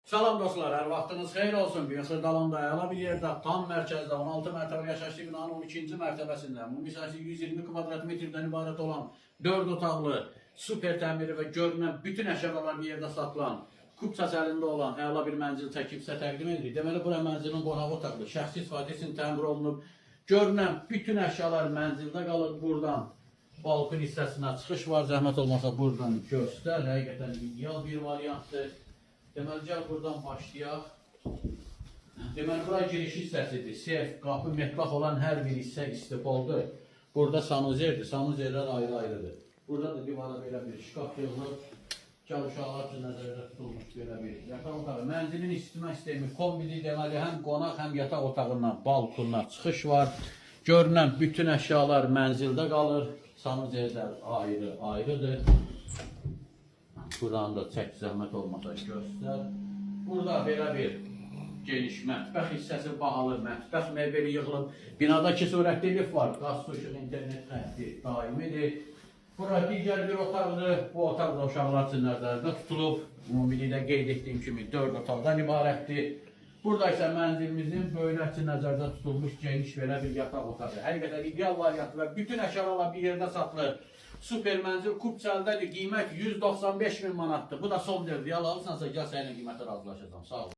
Salam dostlar, hər vaxtınız xeyir olsun. Bir Xırdalanda əla bir yerdə, tam mərkəzdə 16 mərtəbə yaşayışlı binanın 12-ci mərtəbəsində ümumi sahəsi 120 kvadrat metrdən ibarət olan 4 otaqlı, super təmiri və görünən bütün əşyalar bir yerdə satılan, Kupças əlində olan əla bir mənzil çəkib sizə təqdim edirik. Deməli, bura mənzilin qonaq otaqlı, şəxsi istifadə üçün təmir olunub. Görünən bütün əşyalar mənzildə qalır. Buradan balkon hissəsinə çıxış var. Zəhmət olmasa buradan göstər. Həqiqətən ideal bir variantdır. Deməli, gəl buradan başlayaq. Deməli, bura giriş hissəsidir. Sef, qapı, mətbəx olan hər bir hissə istifadır. Burada sanuzerdir. Sanuzerlər ayrı-ayrıdır. Burada da divara belə bir şkaf yığılır. Gəl uşaqlar üçün nəzərdə tutulmuş belə bir yataq otağı. Mənzilin isitmə sistemi kombidir. Deməli, həm qonaq, həm yataq otağından, balkonuna çıxış var. Görünən bütün əşyalar mənzildə qalır. Sanuzerlər ayrı-ayrıdır. Buradan da çək, zəhmət olmasa göstər. Burada belə bir geniş mətbəx hissəsi bağlı, mətbəx mebeli yığılıb. Binada 2 surətli lif var. Qaz, su, işıq, internet xətti daimidir. Bura digər bir otaqdır. Bu otaq da uşaqlar üçün nəzərdə tutulub. Ümumilikdə qeyd etdiyim kimi 4 otaqdan ibarətdir. Burada isə mənzilimizin böylə üçün nəzərdə tutulmuş geniş belə bir yataq otağı. Həqiqətən ideal variantı və bütün əşyalarla bir yerdə satılır. Super mənzil Kupçalıdadır. Qiymət 195.000 manatdır. Bu da son dövrdə. Alırsansa gəl səninlə qiymətə razılaşacağam. Sağ ol.